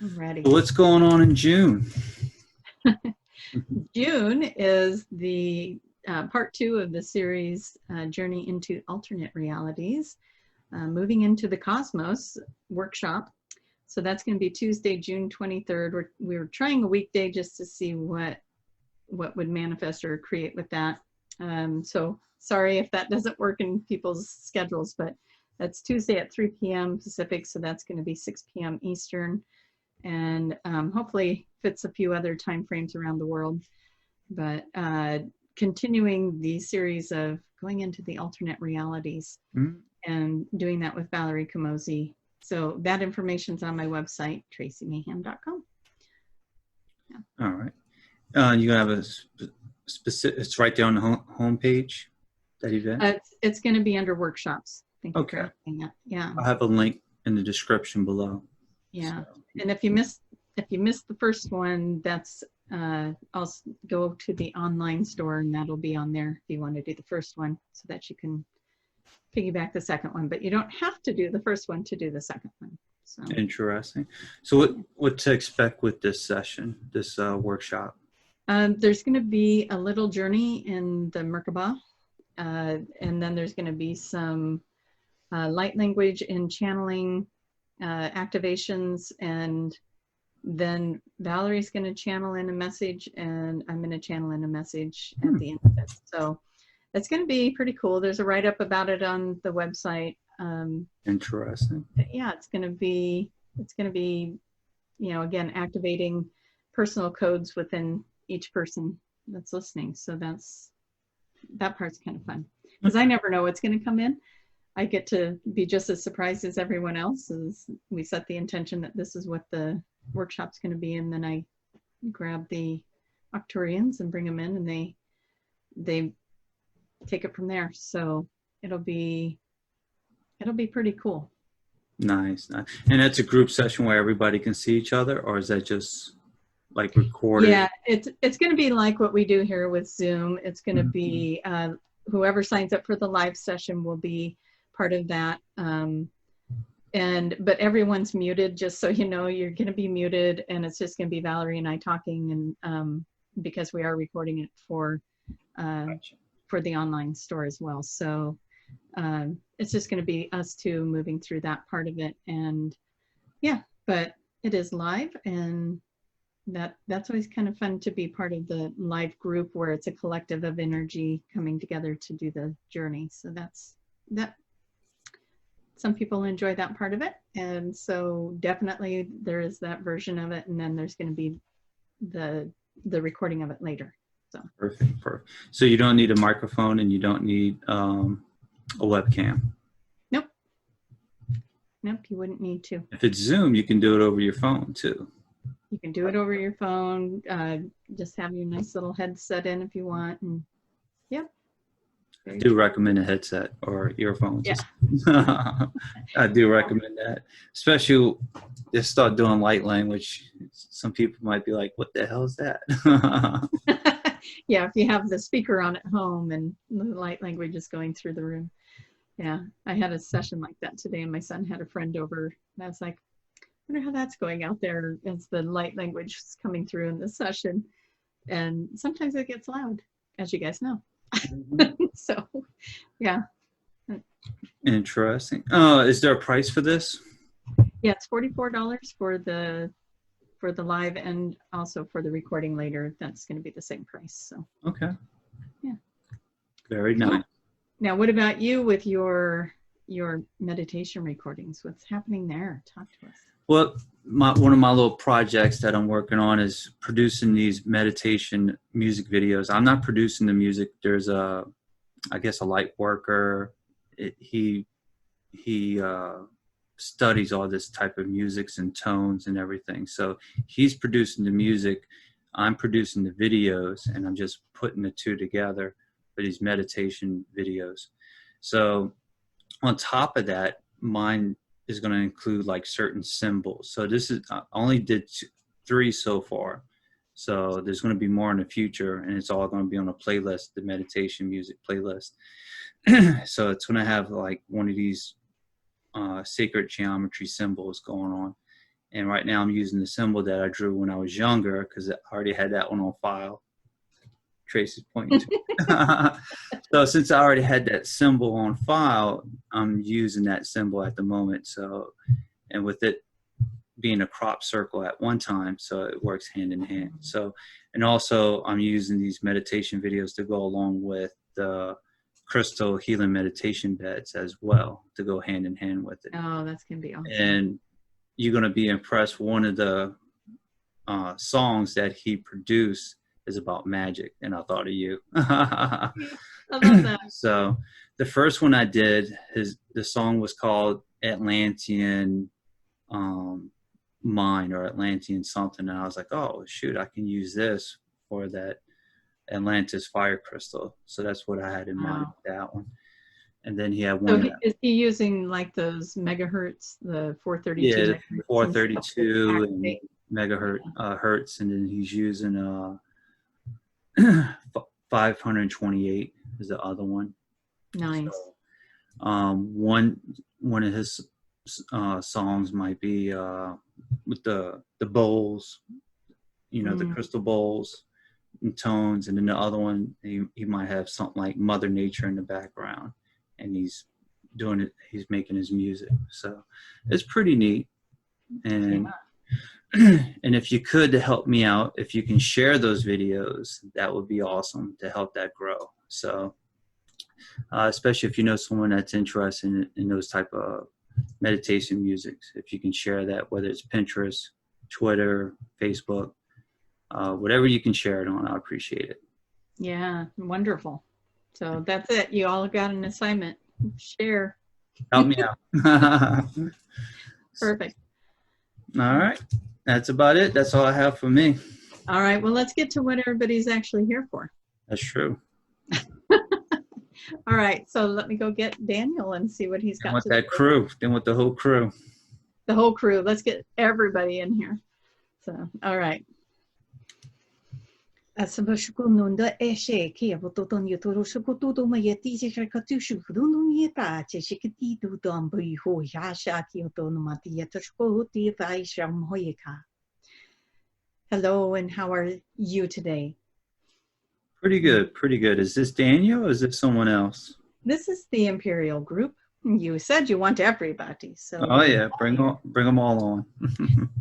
Ready. What's going on in June? June is the part 2 of the series, Journey into Alternate Realities, Moving into the Cosmos workshop. So that's going to be Tuesday, June 23rd. We were trying a weekday just to see what would manifest or create with that. So sorry if that doesn't work in people's schedules, but that's Tuesday at 3 p.m. Pacific. So that's going to be 6 p.m. Eastern. And hopefully fits a few other time frames around the world. But continuing the series of going into the alternate realities and doing that with Valerie Camozzi. So that information's on my website, traciemahan.com. Yeah. All right. You have a specific, it's right there on the home page, that event? It's going to be under workshops. Thank you okay. for asking that. Yeah. I'll have a link in the description below. Yeah. So. And if you missed the first one, that's I'll go to the online store and that'll be on there if you want to do the first one so that you can piggyback the second one, but you don't have to do the first one to do the second one. So interesting. So what to expect with this session, this workshop? There's going to be a little journey in the Merkaba, and then there's going to be some light language and channeling activations, and then Valerie's going to channel in a message and I'm going to channel in a message at the end of it. So it's going to be pretty cool. There's a write-up about it on the website. Interesting. Yeah, it's going to be, you know, again, activating personal codes within each person that's listening. So that part's kind of fun because I never know what's going to come in. I get to be just as surprised as everyone else as we set the intention that this is what the workshop's going to be, and then I grab the Arcturians and bring them in, and they take it from there. So it'll be pretty cool. Nice. And that's a group session where everybody can see each other, or is that just like recorded? Yeah, it's going to be like what we do here with Zoom. It's going to be whoever signs up for the live session will be part of that. But everyone's muted, just so you know, you're going to be muted, and it's just going to be Valerie and I talking, and because we are recording it for the online store as well. So it's just going to be us two moving through that part of it, and yeah, but it is live, and that's always kind of fun to be part of the live group where it's a collective of energy coming together to do the journey. So that. Some people enjoy that part of it, and so definitely there is that version of it, and then there's going to be the recording of it later. So perfect. So you don't need a microphone and you don't need a webcam. Nope, you wouldn't need to. If it's Zoom, you can do it over your phone too. You can do it over your phone. Just have your nice little headset in if you want, and yeah. I do recommend a headset or earphones. Yeah. I do recommend that, especially just start doing light language. Some people might be like, what the hell is that? Yeah, if you have the speaker on at home and the light language is going through the room. Yeah, I had a session like that today, and my son had a friend over, and I was like, I wonder how that's going out there as the light language is coming through in the session. And sometimes it gets loud, as you guys know. So yeah. Interesting. Is there a price for this? Yeah, it's $44 for the live, and also for the recording later. That's going to be the same price. So okay. Yeah. Very nice. Now, what about you with your meditation recordings? What's happening there? Talk to us. Well, one of my little projects that I'm working on is producing these meditation music videos. I'm not producing the music. There's I guess a light worker. He studies all this type of musics and tones and everything. So he's producing the music. I'm producing the videos, and I'm just putting the two together for these meditation videos. So on top of that, mine is going to include like certain symbols. So this is, I only did 3 so far. So there's going to be more in the future, and it's all going to be on a playlist, the meditation music playlist. So it's going to have like one of these sacred geometry symbols going on. And right now I'm using the symbol that I drew when I was younger because I already had that one on file. Tracie's pointing to. So since I already had that symbol on file, I'm using that symbol at the moment. So, and with it being a crop circle at one time, so it works hand in hand. So, and also I'm using these meditation videos to go along with the crystal healing meditation beds as well to go hand in hand with it. Oh, that's going to be awesome. And you're going to be impressed. One of the songs that he produced is about magic, and I thought of you. I love that. So the first one I did, the song was called Atlantean Mind or Atlantean something, and I was like, oh shoot, I can use this for that Atlantis fire crystal. So that's what I had in mind with that one. And then he had one. So is he using like those megahertz, the 432? Yeah, megahertz 432 and megahertz hertz, and then he's using 528 is the other one. Nice. So, one of his songs might be with the bowls, you know, the crystal bowls and tones, and then the other one he might have something like Mother Nature in the background, and he's doing it. He's making his music, so it's pretty neat. And yeah. And if you could, to help me out, if you can share those videos, that would be awesome to help that grow. So especially if you know someone that's interested in those type of meditation musics, if you can share that, whether it's Pinterest, Twitter, Facebook, whatever you can share it on, I appreciate it. Yeah, wonderful. So that's it. You all got an assignment. Share. Help me out. Perfect. All right. That's about it. That's all I have for me. All right. Well, let's get to what everybody's actually here for. That's true. All right. So let me go get Daniel and see what he's got. With that crew. Then with the whole crew. The whole crew. Let's get everybody in here. So, all right. Hello, and how are you today? Pretty good, pretty good. Is this Daniel or is this someone else? This is the Imperial Group. You said you want everybody. So oh yeah, bring them all on.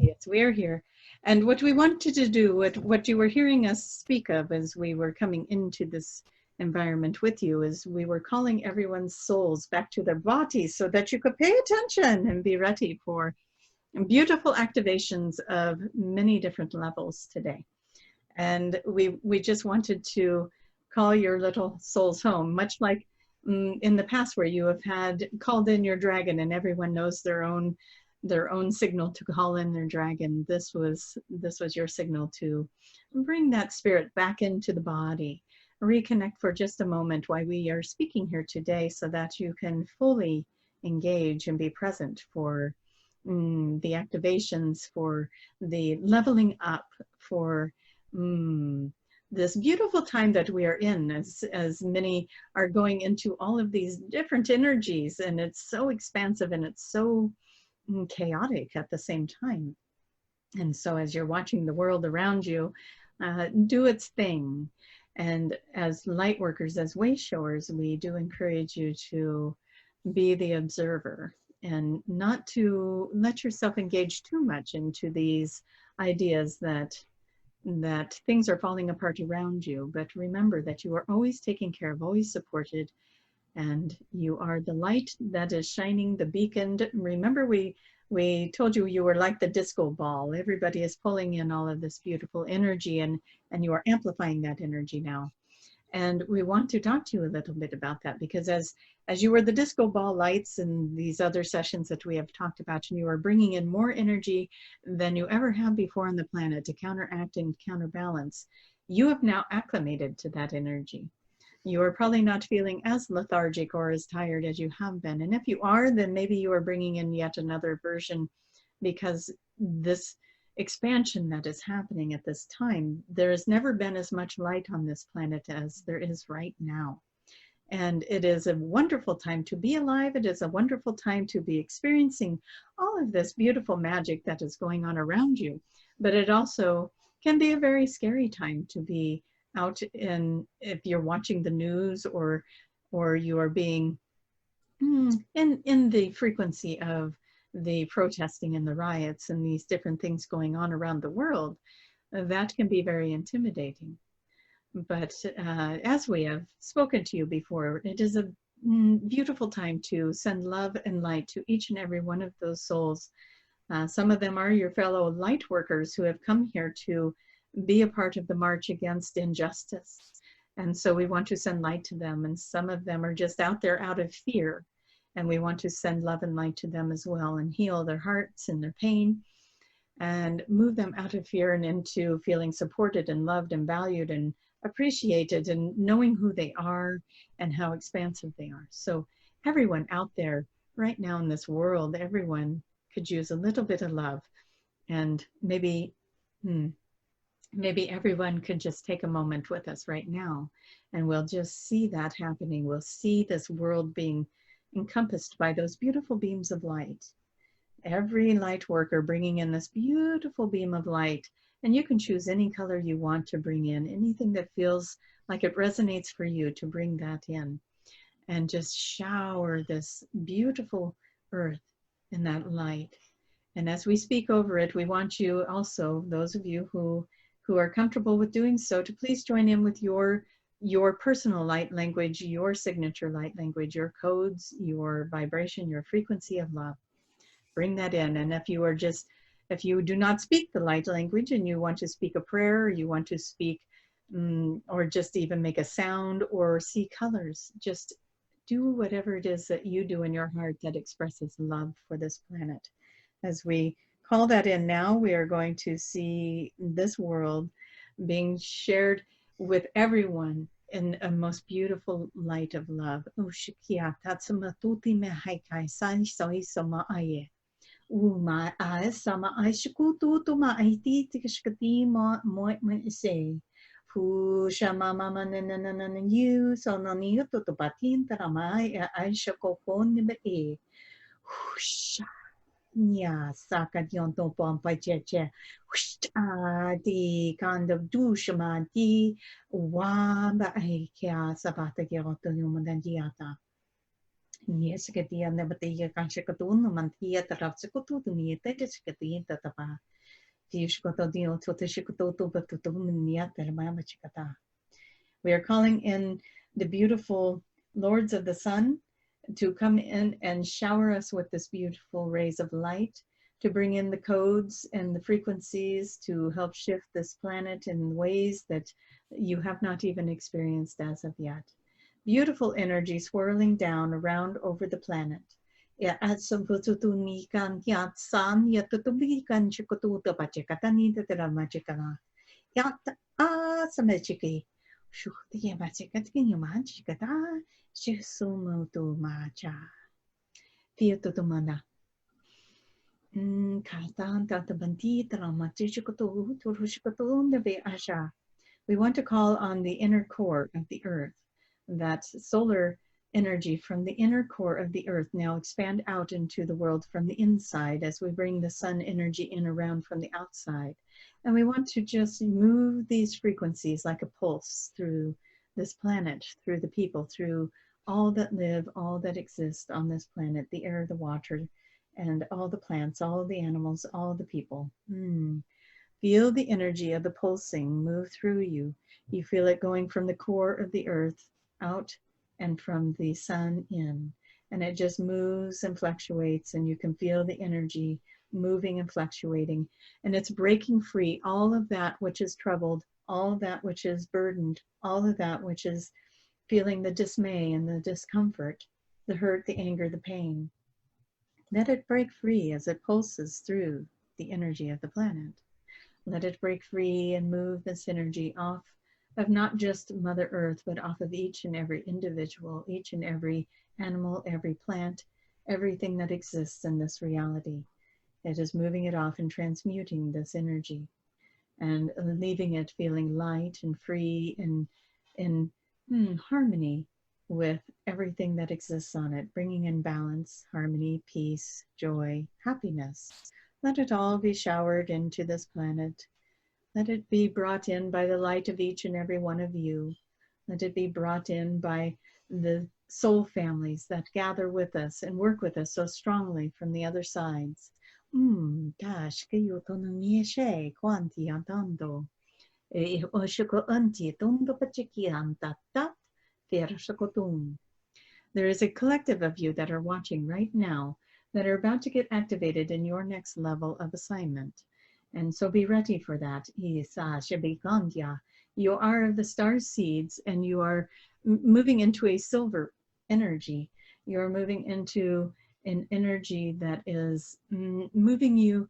Yes, we are here. And what we wanted to do, what you were hearing us speak of as we were coming into this environment with you, is we were calling everyone's souls back to their bodies so that you could pay attention and be ready for beautiful activations of many different levels today. And we just wanted to call your little souls home, much like in the past where you have had called in your dragon and everyone knows their own signal to call in their dragon. This was your signal to bring that spirit back into the body, reconnect for just a moment while we are speaking here today so that you can fully engage and be present for the activations, for the leveling up, for this beautiful time that we are in, as many are going into all of these different energies, and it's so expansive and it's so chaotic at the same time. And so as you're watching the world around you do its thing, and as light workers, as way showers, we do encourage you to be the observer and not to let yourself engage too much into these ideas that things are falling apart around you. But remember that you are always taken care of, always supported, and you are the light that is shining, the beacon. Remember, we told you were like the disco ball. Everybody is pulling in all of this beautiful energy, and you are amplifying that energy now. And we want to talk to you a little bit about that, because as you were the disco ball lights in these other sessions that we have talked about, and you are bringing in more energy than you ever have before on the planet to counteract and counterbalance, you have now acclimated to that energy. You are probably not feeling as lethargic or as tired as you have been. And if you are, then maybe you are bringing in yet another version, because this expansion that is happening at this time, there has never been as much light on this planet as there is right now. And it is a wonderful time to be alive. It is a wonderful time to be experiencing all of this beautiful magic that is going on around you. But it also can be a very scary time to be out in, if you're watching the news, or you are being in the frequency of the protesting and the riots and these different things going on around the world. That can be very intimidating. But as we have spoken to you before, it is a beautiful time to send love and light to each and every one of those souls. Some of them are your fellow light workers who have come here to be a part of the march against injustice. And so we want to send light to them. And some of them are just out there out of fear. And we want to send love and light to them as well, and heal their hearts and their pain, and move them out of fear and into feeling supported and loved and valued and appreciated, and knowing who they are and how expansive they are. So everyone out there right now in this world, everyone could use a little bit of love. And maybe everyone could just take a moment with us right now, and we'll just see that happening. We'll see this world being encompassed by those beautiful beams of light. Every light worker bringing in this beautiful beam of light, and you can choose any color you want to bring in, anything that feels like it resonates for you, to bring that in, and just shower this beautiful earth in that light. And as we speak over it, we want you also, those of you who are comfortable with doing so, to please join in with your personal light language, your signature light language, your codes, your vibration, your frequency of love. Bring that in. And if you do not speak the light language and you want to speak a prayer, or you want to speak, or just even make a sound or see colors, just do whatever it is that you do in your heart that expresses love for this planet. As we call that in now, we are going to see this world being shared with everyone in a most beautiful light of love. Uma ai sama ai shikutu tu ma ai ti tikashkati mo se fu shama mama na you so no ni to patin taramai ai shakopon ni husha nya saka dion to pom pa che di kind of dushma di wa ba ai kya sabata ke to yuman diata. Yes, que dia na bateia cancha que tu no mantia taraf se tu ni te te que tu ta pa fish ko to dio to te shiko to but to mania ter ma chikata. We are calling in the beautiful lords of the sun to come in and shower us with this beautiful rays of light, to bring in the codes and the frequencies to help shift this planet in ways that you have not even experienced as of yet. Beautiful energy swirling down around over the planet. We want to call on the inner core of the earth. That solar energy from the inner core of the earth now expand out into the world from the inside as we bring the sun energy in around from the outside. And we want to just move these frequencies like a pulse through this planet, through the people, through all that live, all that exist on this planet, the air, the water, and all the plants, all the animals, all the people. Feel the energy of the pulsing move through you. You feel it going from the core of the earth out and from the sun in, and it just moves and fluctuates, and you can feel the energy moving and fluctuating, and it's breaking free all of that which is troubled, all of that which is burdened, all of that which is feeling the dismay and the discomfort, the hurt, the anger, the pain. Let it break free as it pulses through the energy of the planet. Let it break free and move this energy off of not just Mother Earth, but off of each and every individual, each and every animal, every plant, everything that exists in this reality. It is moving it off and transmuting this energy and leaving it feeling light and free and in harmony with everything that exists on it, bringing in balance, harmony, peace, joy, happiness. Let it all be showered into this planet. Let it be brought in by the light of each and every one of you. Let it be brought in by the soul families that gather with us and work with us so strongly from the other sides. Gosh, que yo tono nieshe quanti andando. There is a collective of you that are watching right now that are about to get activated in your next level of assignment. And so be ready for that. You are of the star seeds, and you are moving into a silver energy. You're moving into an energy that is moving you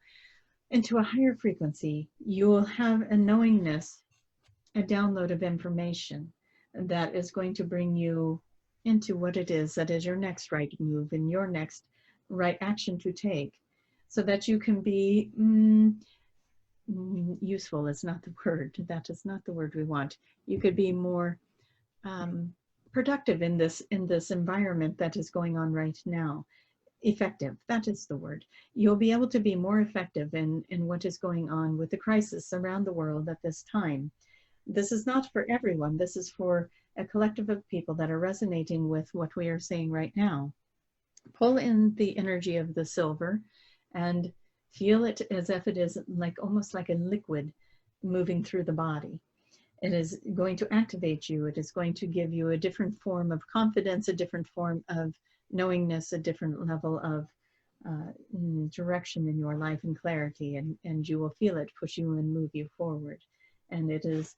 into a higher frequency. You will have a knowingness, a download of information that is going to bring you into what it is that is your next right move and your next right action to take, so that you can be useful is not the word. That is not the word we want. You could be more productive in this environment that is going on right now. Effective, that is the word. You'll be able to be more effective in what is going on with the crisis around the world at this time. This is not for everyone. This is for a collective of people that are resonating with what we are saying right now. Pull in the energy of the silver and feel it as if it is like almost like a liquid moving through the body. It is going to activate you. It is going to give you a different form of confidence, a different form of knowingness, a different level of direction in your life and clarity, and you will feel it push you and move you forward. And it is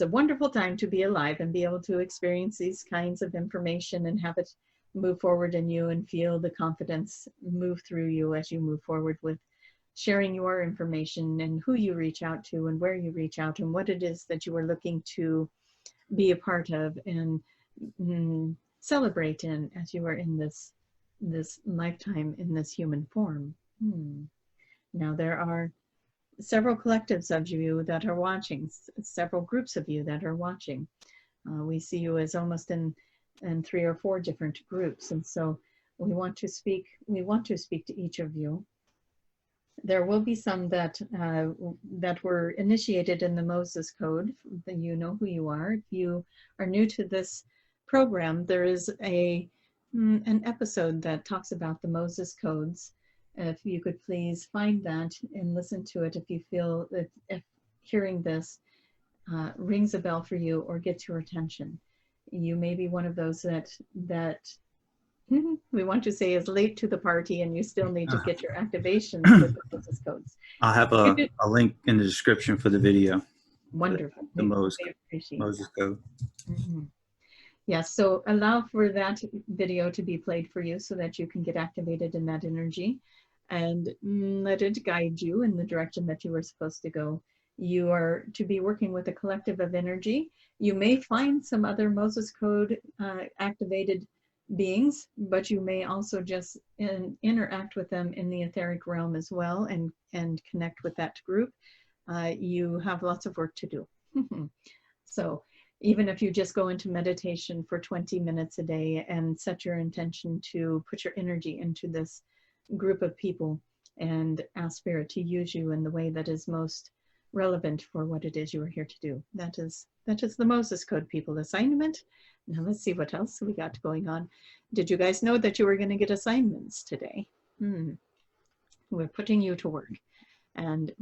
a wonderful time to be alive and be able to experience these kinds of information and have it move forward in you and feel the confidence move through you as you move forward with sharing your information and who you reach out to and where you reach out and what it is that you are looking to be a part of and celebrate in as you are in this lifetime in this human form. Now there are several collectives of you that are watching, several groups of you that are watching. We see you as almost in 3 or 4 different groups, and so we want to speak to each of you. There will be some that were initiated in the Moses Code. You know who you are. If you are new to this program, there is an episode that talks about the Moses Codes. If you could please find that and listen to it if you feel that if hearing this rings a bell for you or gets your attention. You may be one of those that we want to say is late to the party and you still need to get your activations with the Moses Codes. I'll have a link in the description for the video. Wonderful. The Moses Code. Yes, so allow for that video to be played for you so that you can get activated in that energy and let it guide you in the direction that you were supposed to go. You are to be working with a collective of energy. You may find some other Moses Code activated beings, but you may also just interact with them in the etheric realm as well and connect with that group. You have lots of work to do. So even if you just go into meditation for 20 minutes a day and set your intention to put your energy into this group of people and ask Spirit to use you in the way that is most relevant for what it is you are here to do. That is the Moses Code people assignment. Now let's see what else we got going on. Did you guys know that you were going to get assignments today? We're putting you to work. And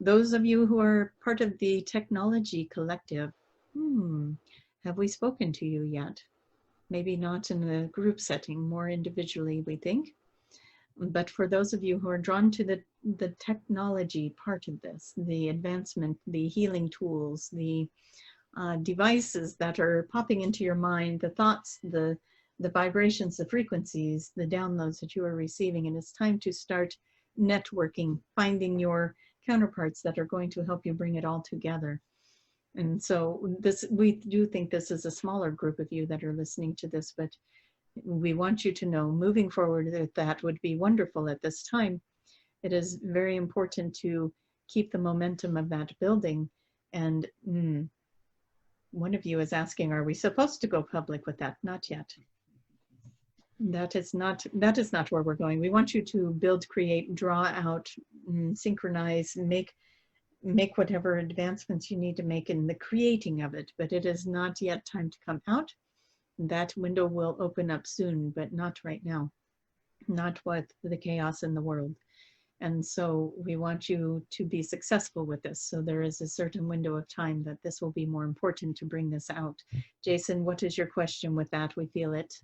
those of you who are part of the technology collective, have we spoken to you yet? Maybe not in a group setting, more individually, we think. But for those of you who are drawn to the technology part of this, the advancement, the healing tools, the devices that are popping into your mind, the thoughts, the vibrations, the frequencies, the downloads that you are receiving, and it's time to start networking, finding your counterparts that are going to help you bring it all together. And so we do think this is a smaller group of you that are listening to this, but we want you to know moving forward that would be wonderful at this time it is very important to keep the momentum of that building. And one of you is asking, are we supposed to go public with that? Not yet. That is not where we're going. We want you to build, create, draw out, synchronize, make whatever advancements you need to make in the creating of it, but it is not yet time to come out. That window will open up soon, but not right now, not with the chaos in the world. And so we want you to be successful with this. So there is a certain window of time that this will be more important to bring this out. Jason, what is your question with that? We feel it.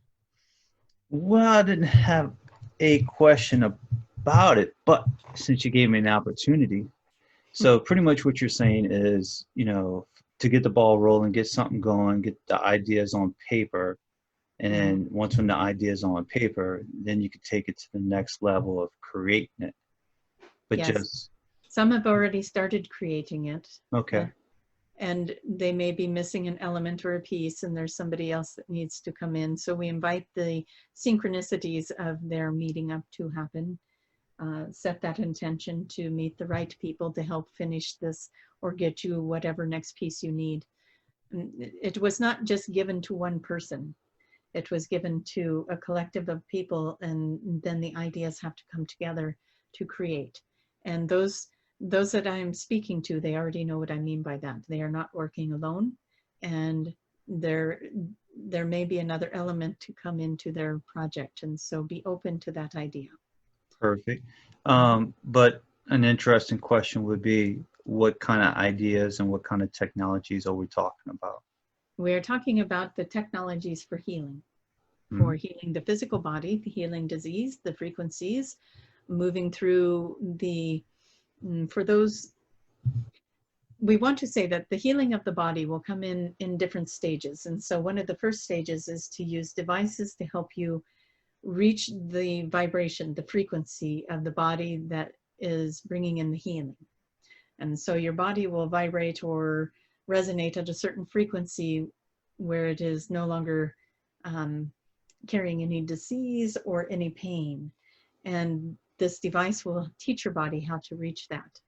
Well, I didn't have a question about it, but since you gave me an opportunity, so pretty much what you're saying is, you know, to get the ball rolling, get something going, get the ideas on paper, and then once when the ideas on paper, then you could take it to the next level of creating it. But Yes. just Some have already started creating it. okay. And they may be missing an element or a piece, and there's somebody else that needs to come in. So we invite the synchronicities of their meeting up to happen. Set that intention to meet the right people to help finish this or get you whatever next piece you need. It was not just given to one person. It was given to a collective of people, and then the ideas have to come together to create. And those that I'm speaking to, they already know what I mean by that. They are not working alone, and there may be another element to come into their project, and so be open to that idea. Perfect. But an interesting question would be, what kind of ideas and what kind of technologies are we talking about? We're talking about the technologies for healing, for healing the physical body, healing disease, the frequencies, moving through the, for those, we want to say that the healing of the body will come in different stages. And so one of the first stages is to use devices to help you reach the vibration, the frequency of the body that is bringing in the healing. And so your body will vibrate or resonate at a certain frequency where it is no longer carrying any disease or any pain. And this device will teach your body how to reach that.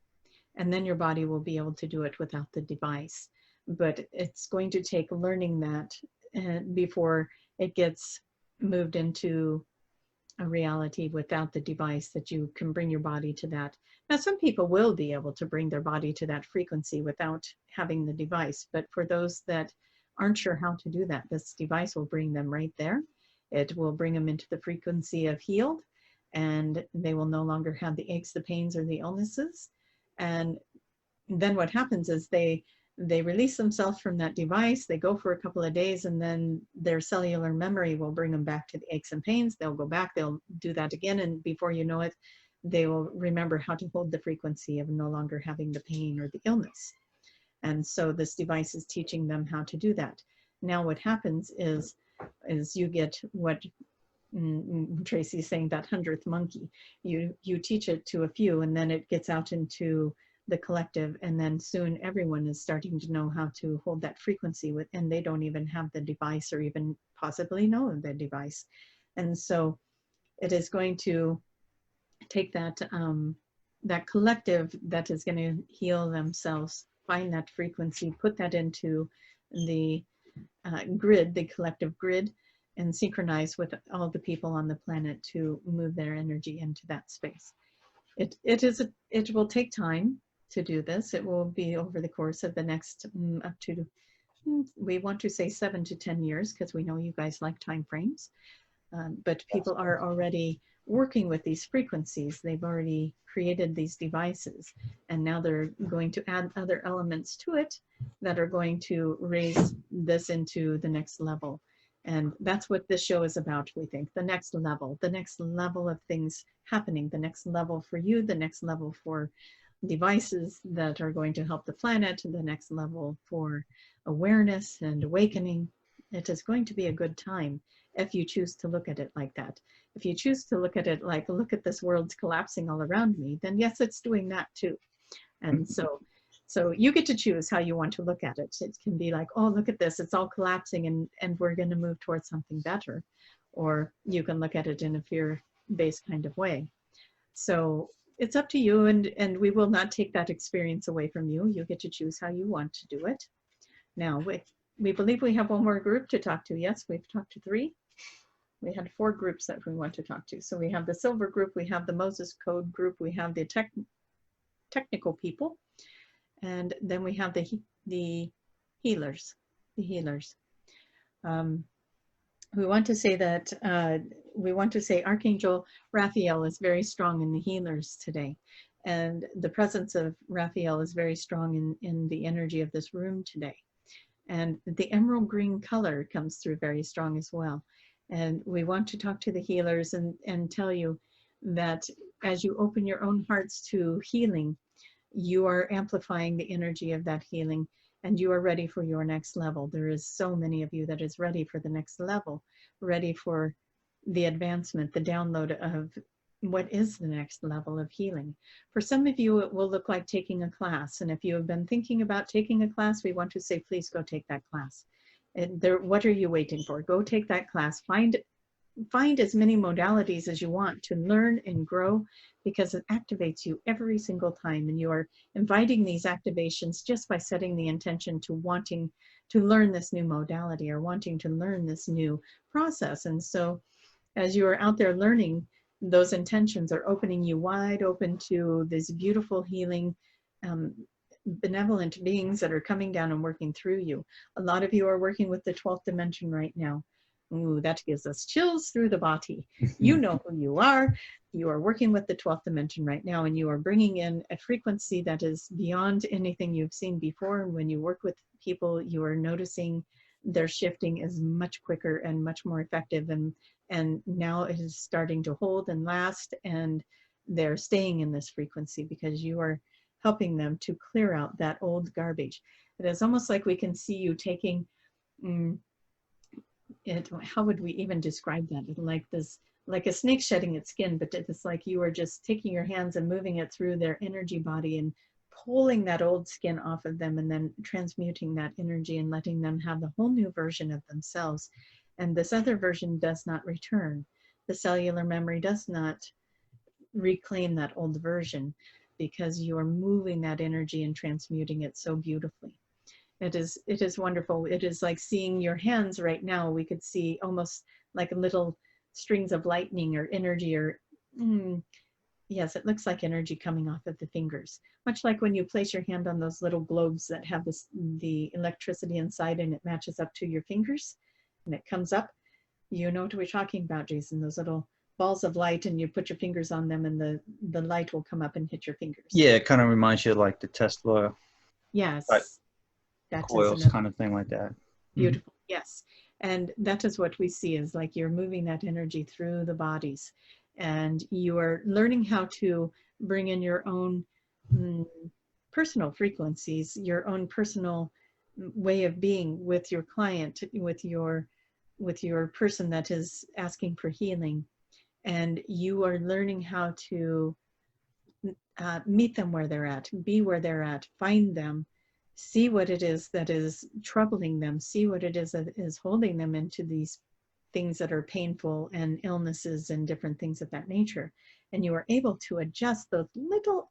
And then your body will be able to do it without the device. But it's going to take learning that before it gets moved into a reality without the device, that you can bring your body to that. Now, some people will be able to bring their body to that frequency without having the device, but for those that aren't sure how to do that, this device will bring them right there. It will bring them into the frequency of healed, and they will no longer have the aches, the pains, or the illnesses. And then what happens is they release themselves from that device, they go for a couple of days, and then their cellular memory will bring them back to the aches and pains. They'll go back, they'll do that again, and before you know it, they will remember how to hold the frequency of no longer having the pain or the illness. And so this device is teaching them how to do that. Now what happens is you get what Tracy's saying, that 100th monkey. You teach it to a few, and then it gets out into the collective, and then soon everyone is starting to know how to hold that frequency with, and they don't even have the device or even possibly know of the device. And so it is going to take that that collective that is going to heal themselves, find that frequency, put that into the grid, the collective grid, and synchronize with all the people on the planet to move their energy into that space. It will take time to do this. It will be over the course of the next up to, we want to say 7 to 10 years, because we know you guys like time frames. But people are already working with these frequencies. They've already created these devices, and now they're going to add other elements to it that are going to raise this into the next level. And that's what this show is about, we think. The next level of things happening, the next level for you, the next level for devices that are going to help the planet, the next level for awareness and awakening. It is going to be a good time if you choose to look at it like that. If you choose to look at it like, look at this world's collapsing all around me, then yes, it's doing that too. And so you get to choose how you want to look at it. It can be like, oh, look at this, it's all collapsing and we're going to move towards something better. Or you can look at it in a fear-based kind of way. So it's up to you, and we will not take that experience away from you. You get to choose how you want to do it. Now, we believe we have one more group to talk to. Yes, we've talked to 3. We had 4 groups that we want to talk to. So we have the Silver group, we have the Moses Code group, we have the technical people, and then we have the healers. The healers. We want to say that Archangel Raphael is very strong in the healers today, and the presence of Raphael is very strong in the energy of this room today. And the emerald green color comes through very strong as well. And we want to talk to the healers and tell you that as you open your own hearts to healing, you are amplifying the energy of that healing, and you are ready for your next level. There is so many of you that is ready for the next level, ready for the advancement, the download of what is the next level of healing. For some of you, it will look like taking a class. And if you have been thinking about taking a class, we want to say, please go take that class. What are you waiting for? Go take that class. Find as many modalities as you want to learn and grow, because it activates you every single time. And you are inviting these activations just by setting the intention to wanting to learn this new modality or wanting to learn this new process. And so as you are out there learning, those intentions are opening you wide open to these beautiful healing, benevolent beings that are coming down and working through you. A lot of you are working with the 12th dimension right now. Ooh, that gives us chills through the body. You know who you are. You are working with the 12th dimension right now, and you are bringing in a frequency that is beyond anything you've seen before. And when you work with people, you are noticing their shifting is much quicker and much more effective. And now it is starting to hold and last, and they're staying in this frequency because you are helping them to clear out that old garbage. It is almost like we can see you taking, how would we even describe that? Like this, like a snake shedding its skin, but it's like you are just taking your hands and moving it through their energy body and pulling that old skin off of them, and then transmuting that energy and letting them have the whole new version of themselves. And this other version does not return. The cellular memory does not reclaim that old version, because you are moving that energy and transmuting it so beautifully. It is wonderful. It is like seeing your hands right now. We could see almost like little strings of lightning or energy, or yes, it looks like energy coming off of the fingers. Much like when you place your hand on those little globes that have the electricity inside, and it matches up to your fingers and it comes up. You know what we're talking about, Jason, those little balls of light, and you put your fingers on them and the light will come up and hit your fingers. Yeah, it kind of reminds you of like the Tesla Yes. That coils, kind of thing like that. Beautiful. Yes. And that is what we see, is like you're moving that energy through the bodies, and you are learning how to bring in your own personal frequencies, your own personal way of being with your client, with your person that is asking for healing. And you are learning how to meet them where they're at, be where they're at, find them, see what it is that is troubling them, see what it is that is holding them into these things that are painful and illnesses and different things of that nature. And you are able to adjust those little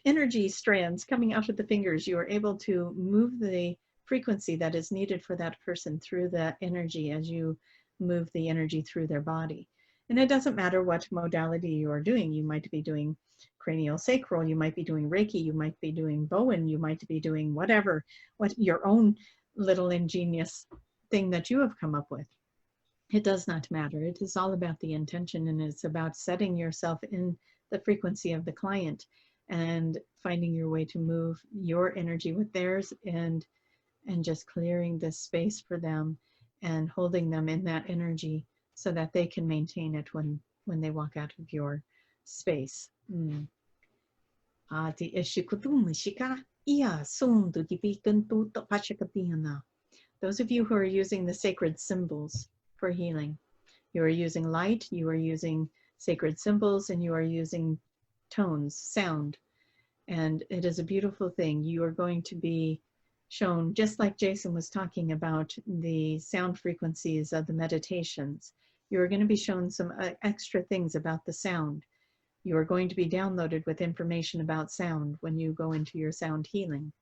energy strands coming out of the fingers. You are able to move the frequency that is needed for that person through that energy as you move the energy through their body. And it doesn't matter what modality you are doing. You might be doing cranial sacral, you might be doing Reiki, you might be doing Bowen, you might be doing whatever, what your own little ingenious thing that you have come up with. It does not matter. It is all about the intention, and it's about setting yourself in the frequency of the client and finding your way to move your energy with theirs, and just clearing this space for them and holding them in that energy so that they can maintain it when they walk out of your space. Those of you who are using the sacred symbols for healing, you are using light, you are using sacred symbols, and you are using tones, sound. And it is a beautiful thing. You are going to be shown, just like Jason was talking about the sound frequencies of the meditations, you're going to be shown some extra things about the sound. You are going to be downloaded with information about sound when you go into your sound healing.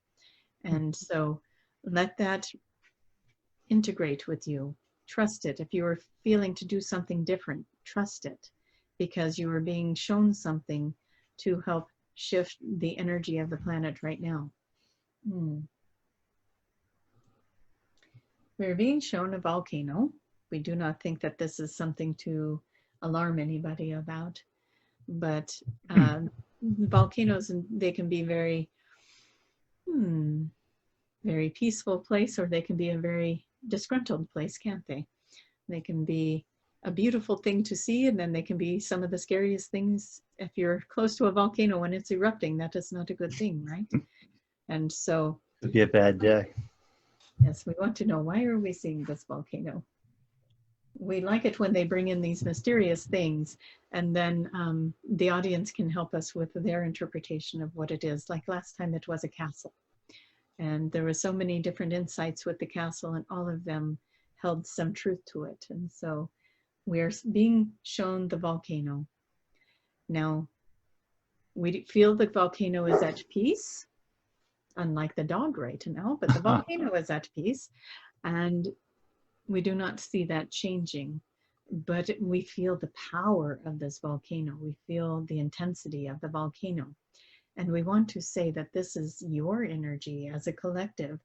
And so let that integrate with you. Trust it. If you are feeling to do something different, trust it, because you are being shown something to help shift the energy of the planet right now. We're being shown a volcano. We do not think that this is something to alarm anybody about, but volcanoes, they can be very, very peaceful place, or they can be a very disgruntled place, can't they? They can be a beautiful thing to see, and then they can be some of the scariest things. If you're close to a volcano when it's erupting, that is not a good thing, right? And so It'd be a bad day. yes, we want to know, why are we seeing this volcano? We like it when they bring in these mysterious things, and then the audience can help us with their interpretation of what it is. Like last time it was a castle, and there were so many different insights with the castle, and all of them held some truth to it. And so we're being shown the volcano. Now, we feel the volcano is at peace, unlike the dog right now, but the volcano is at peace, and we do not see that changing, but we feel the power of this volcano. We feel the intensity of the volcano. And we want to say that this is your energy as a collective.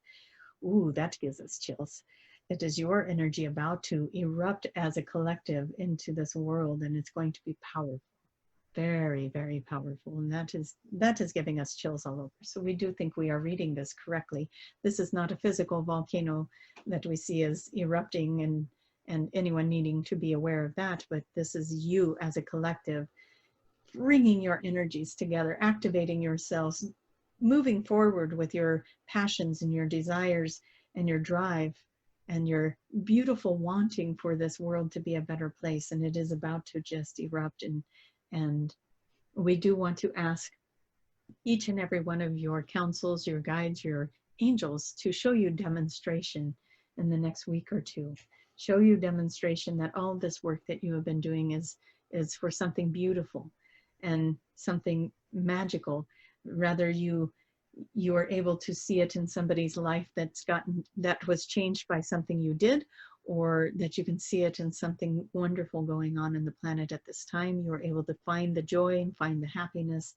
Ooh, that gives us chills. It is your energy about to erupt as a collective into this world, and it's going to be powerful. Very, very powerful. And that is giving us chills all over. So we do think we are reading this correctly. This is not a physical volcano that we see as erupting and anyone needing to be aware of that, but this is you as a collective bringing your energies together, activating yourselves, moving forward with your passions and your desires and your drive and your beautiful wanting for this world to be a better place. And it is about to just erupt. And we do want to ask each and every one of your councils, your guides, your angels to show you demonstration in the next week or two. Show you demonstration that all this work that you have been doing is for something beautiful and something magical. Rather, you are able to see it in somebody's life that was changed by something you did, or that you can see it in something wonderful going on in the planet at this time. You are able to find the joy and find the happiness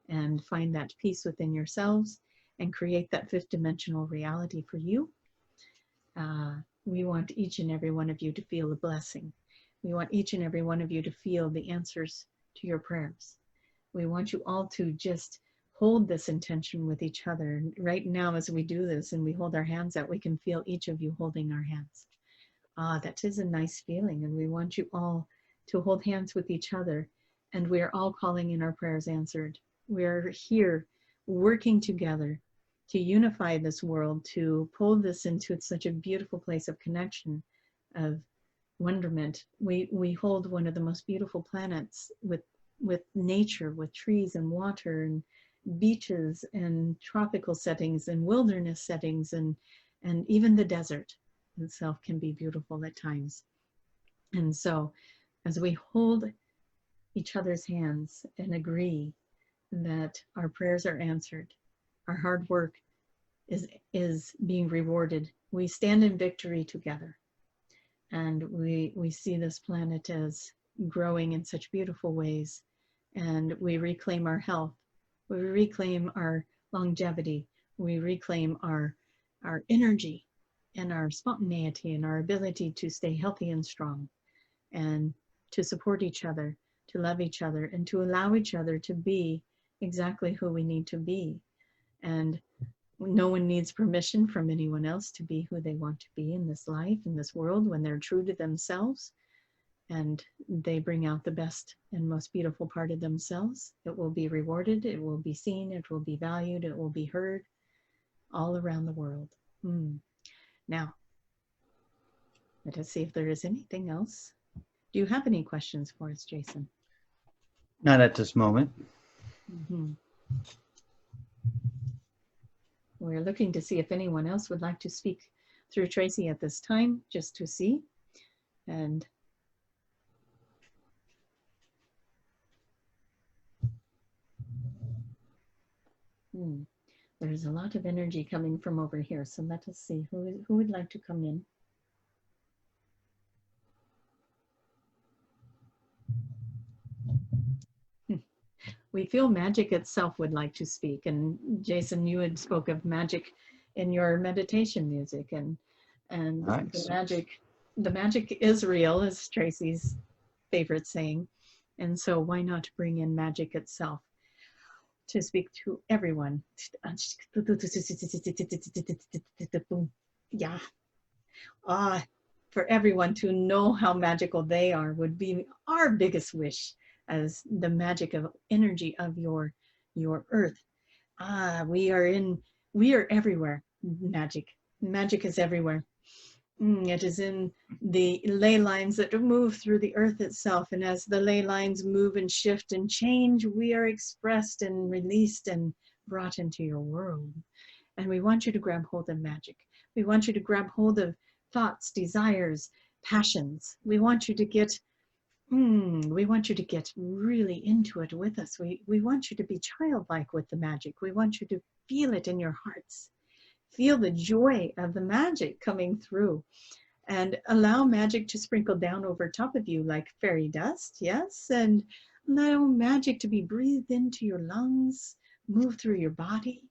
and find that peace within yourselves and create that fifth dimensional reality for you. We want each and every one of you to feel the blessing. We want each and every one of you to feel the answers to your prayers. We want you all to just hold this intention with each other. Right now, as we do this and we hold our hands out, we can feel each of you holding our hands. That is a nice feeling, and we want you all to hold hands with each other, and we are all calling in our prayers answered. We are here working together to unify this world, to pull this into such a beautiful place of connection, of wonderment. We hold one of the most beautiful planets with nature, with trees and water and beaches and tropical settings and wilderness settings, and even the desert itself can be beautiful at times. And so as we hold each other's hands and agree that our prayers are answered, our hard work is being rewarded, we stand in victory together. And we see this planet as growing in such beautiful ways, and we reclaim our health, we reclaim our longevity, we reclaim our energy and our spontaneity and our ability to stay healthy and strong, and to support each other, to love each other, and to allow each other to be exactly who we need to be. And no one needs permission from anyone else to be who they want to be in this life, in this world, when they're true to themselves and they bring out the best and most beautiful part of themselves. It will be rewarded, it will be seen, it will be valued, it will be heard all around the world. Now, let us see if there is anything else. Do you have any questions for us, Jason? Not at this moment. We're looking to see if anyone else would like to speak through Tracie at this time, just to see. And There's a lot of energy coming from over here. So let us see who would like to come in. We feel magic itself would like to speak. And Jason, you had spoke of magic in your meditation music, and Nice. the magic is real, is Tracie's favorite saying. And so why not bring in magic itself to speak to everyone? Yeah. For everyone to know how magical they are would be our biggest wish, as the magic of energy of your earth. We are everywhere. Magic is everywhere. It is in the ley lines that move through the earth itself, and as the ley lines move and shift and change, we are expressed and released and brought into your world. And we want you to grab hold of magic. We want you to grab hold of thoughts, desires, passions. We want you to get really into it with us. We want you to be childlike with the magic. We want you to feel it in your hearts. Feel the joy of the magic coming through, and allow magic to sprinkle down over top of you like fairy dust, yes? And allow magic to be breathed into your lungs, move through your body.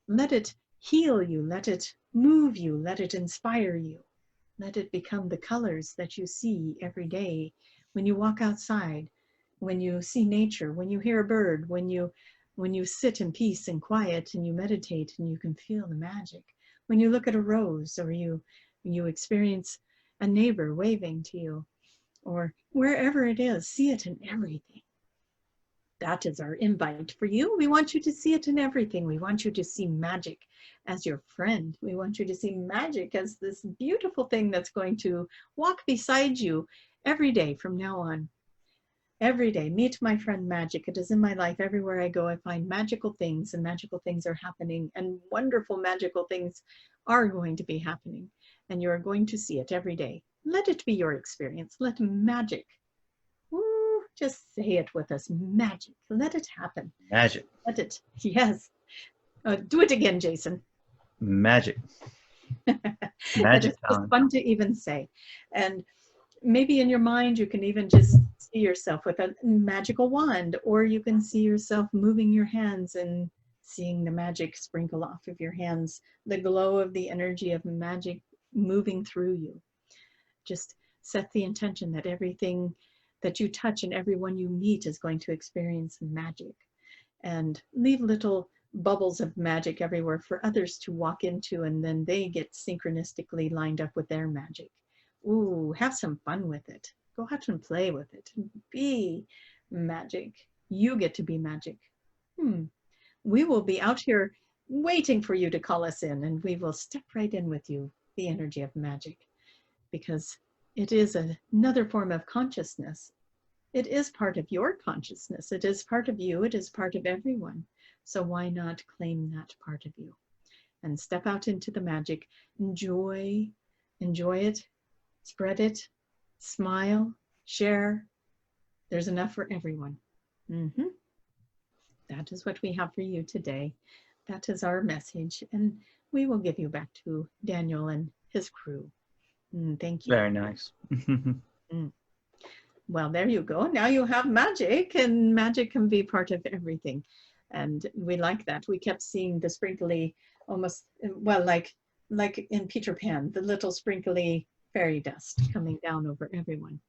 Let it heal you, let it move you, let it inspire you. Let it become the colors that you see every day when you walk outside, when you see nature, when you hear a bird, when you sit in peace and quiet and you meditate and you can feel the magic. When you look at a rose, or you experience a neighbor waving to you, or wherever it is, see it in everything. That is our invite for you. We want you to see it in everything. We want you to see magic as your friend. We want you to see magic as this beautiful thing that's going to walk beside you every day from now on. Every day, meet my friend magic. It is in my life. Everywhere I go, I find magical things, and magical things are happening, and wonderful magical things are going to be happening, and you're going to see it every day. Let it be your experience. Let magic, just say it with us, magic. Let it happen. Magic. Let it, yes. Do it again, Jason. Magic. Magic. It's fun to even say. And maybe in your mind, you can even just see yourself with a magical wand, or you can see yourself moving your hands and seeing the magic sprinkle off of your hands, the glow of the energy of magic moving through you. Just set the intention that everything that you touch and everyone you meet is going to experience magic, and leave little bubbles of magic everywhere for others to walk into, and then they get synchronistically lined up with their magic. Ooh, have some fun with it. Go out and play with it. Be magic. You get to be magic. We will be out here waiting for you to call us in, and we will step right in with you, the energy of magic, because it is another form of consciousness. It is part of your consciousness. It is part of you. It is part of everyone. So why not claim that part of you and step out into the magic? Enjoy it. Spread it, smile, share. There's enough for everyone. That is what we have for you today. That is our message, and we will give you back to Daniel and his crew. Thank you. Very nice. Well, there you go. Now you have magic, and magic can be part of everything. And we like that. We kept seeing the sprinkly, almost, well, like in Peter Pan, the little sprinkly fairy dust coming down over everyone.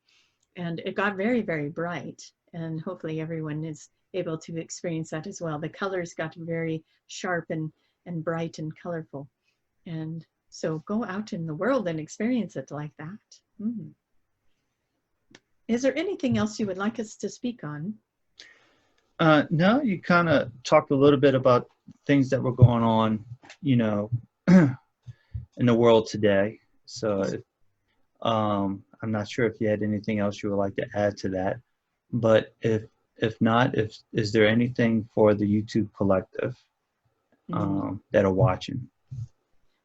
And it got very, very bright, and hopefully everyone is able to experience that as well. The colors got very sharp and bright and colorful. And so go out in the world and experience it like that. Is there anything else you would like us to speak on? No, you kind of talked a little bit about things that were going on, you know, in the world today. So I'm not sure if you had anything else you would like to add to that, but if not, is there anything for the YouTube collective that are watching?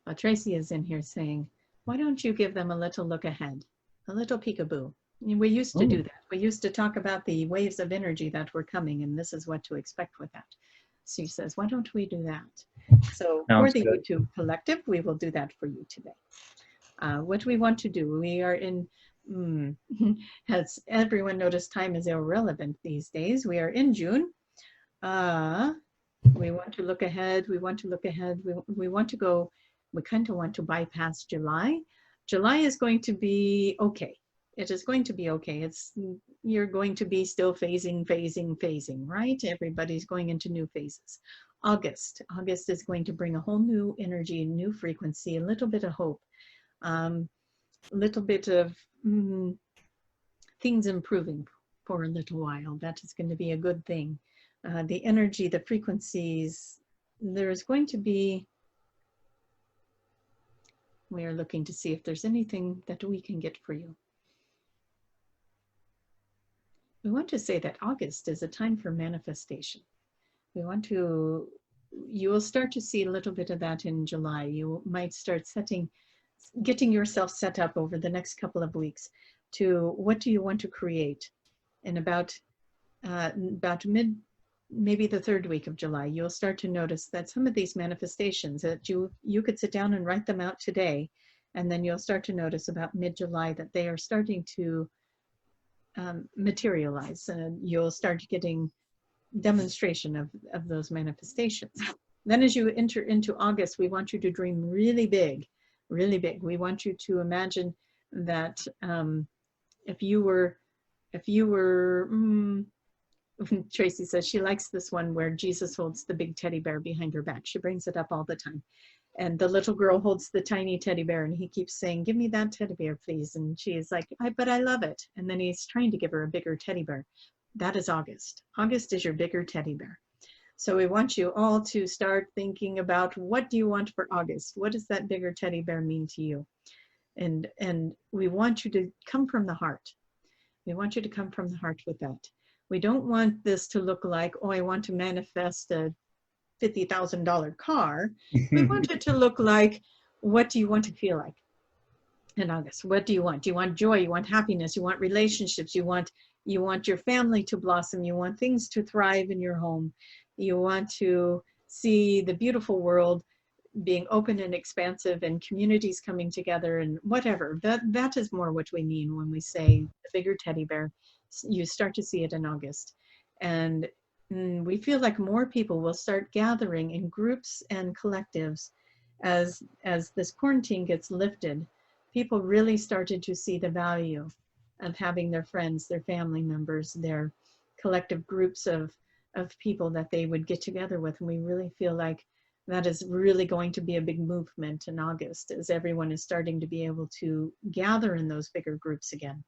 Well, Tracie is in here saying, why don't you give them a little look ahead, a little peekaboo? We used to do that. We used to talk about the waves of energy that were coming, and this is what to expect with that. She says, why don't we do that? So Sounds for the good. YouTube Collective, we will do that for you today. What do we want to do? We are in, has everyone noticed time is irrelevant these days? We are in June. We want to look ahead. We want to look ahead. We want to go, we kind of want to bypass July. July is going to be okay. It is going to be okay. You're going to be still phasing, right? Everybody's going into new phases. August is going to bring a whole new energy, new frequency, a little bit of hope, a little bit of things improving for a little while. That is going to be a good thing. The energy, the frequencies, there is going to be, we are looking to see if there's anything that we can get for you. We want to say that August is a time for manifestation. We want to, you will start to see a little bit of that in July. You might start getting yourself set up over the next couple of weeks to what do you want to create. And about maybe the third week of July, you'll start to notice that some of these manifestations that you could sit down and write them out today, and then you'll start to notice about mid-July that they are starting to materialize, and you'll start getting demonstration of those manifestations. Then as you enter into August, we want you to dream really big, really big. We want you to imagine that if you were, Tracie says she likes this one where Jesus holds the big teddy bear behind her back. She brings it up all the time. And the little girl holds the tiny teddy bear and he keeps saying, give me that teddy bear, please. And she is like, but I love it. And then he's trying to give her a bigger teddy bear. That is August. August is your bigger teddy bear. So we want you all to start thinking about what do you want for August? What does that bigger teddy bear mean to you? And we want you to come from the heart. We want you to come from the heart with that. We don't want this to look like, oh, I want to manifest a $50,000 car. We want it to look like, what do you want to feel like in August? What do you want? Do you want joy? You want happiness? You want relationships? You want your family to blossom? You want things to thrive in your home? You want to see the beautiful world being open and expansive and communities coming together and whatever. That is more what we mean when we say the bigger teddy bear. You start to see it in August. And we feel like more people will start gathering in groups and collectives as this quarantine gets lifted. People really started to see the value of having their friends, their family members, their collective groups of people that they would get together with. And we really feel like that is really going to be a big movement in August as everyone is starting to be able to gather in those bigger groups again.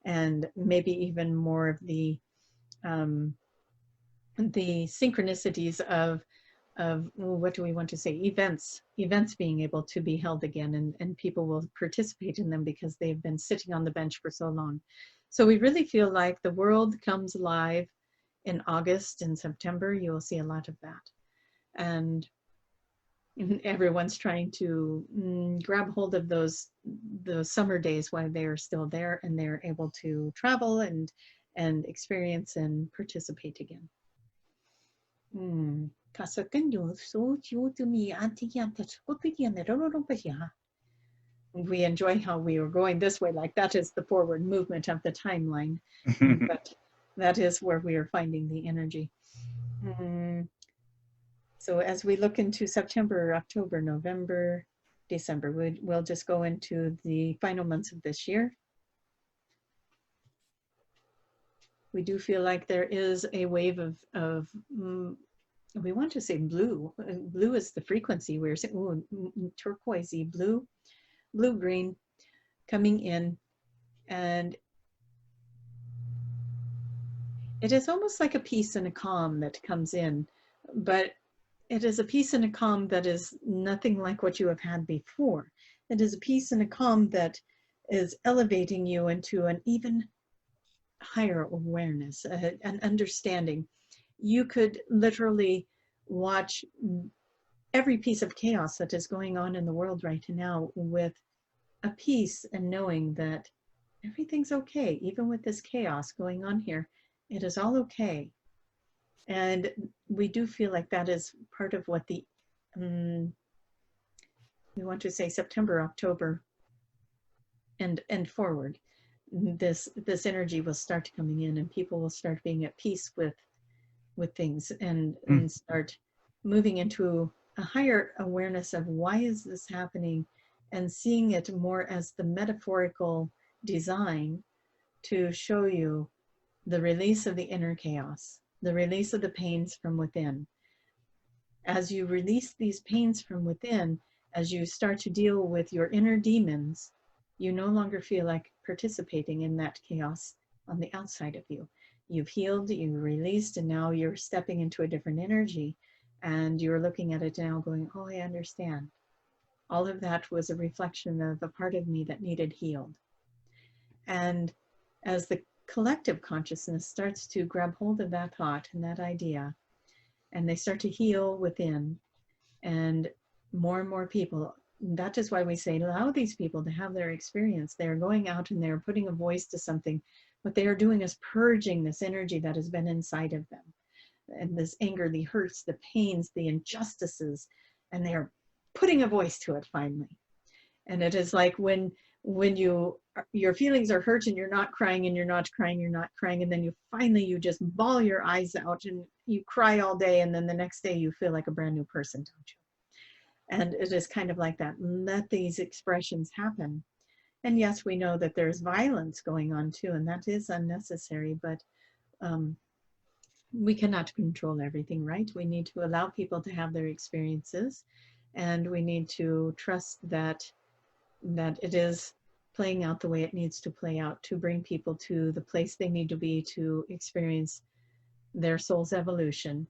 And maybe even more of the synchronicities of what do we want to say, events being able to be held again, and people will participate in them because they've been sitting on the bench for so long. So we really feel like the world comes alive in August and September. You will see a lot of that. And everyone's trying to grab hold of those summer days while they are still there and they're able to travel and experience and participate again. We enjoy how we are going this way, like that is the forward movement of the timeline, but that is where we are finding the energy. So as we look into September, October, November, December, we'll just go into the final months of this year. We do feel like there is a wave of we want to say blue. Blue is the frequency. We're saying turquoisey blue, blue-green coming in. And it is almost like a peace and a calm that comes in, but it is a peace and a calm that is nothing like what you have had before. It is a peace and a calm that is elevating you into an even higher awareness, an understanding. You could literally watch every piece of chaos that is going on in the world right now with a peace and knowing that everything's okay. Even with this chaos going on here, it is all okay. And we do feel like that is part of what the, we want to say September, October, and forward, this energy will start coming in, and people will start being at peace with things, and start moving into a higher awareness of why is this happening, and seeing it more as the metaphorical design to show you the release of the inner chaos, the release of the pains from within. As you release these pains from within, as you start to deal with your inner demons, you no longer feel like participating in that chaos on the outside of you. You've healed, you've released, and now you're stepping into a different energy, and you're looking at it now going, oh, I understand. All of that was a reflection of a part of me that needed healed. And as the collective consciousness starts to grab hold of that thought and that idea, and they start to heal within, and more people, that is why we say allow these people to have their experience. They're going out and they're putting a voice to something. What they are doing is purging this energy that has been inside of them, and this anger, the hurts, the pains, the injustices, and they're putting a voice to it finally. And it is like when your feelings are hurt and you're not crying and you're not crying, you're not crying, and then you finally, you just bawl your eyes out and you cry all day, and then the next day you feel like a brand new person, don't you? And it is kind of like that. Let these expressions happen. And yes, we know that there's violence going on too, and that is unnecessary, but we cannot control everything, right? We need to allow people to have their experiences, and we need to trust that it is playing out the way it needs to play out to bring people to the place they need to be to experience their soul's evolution.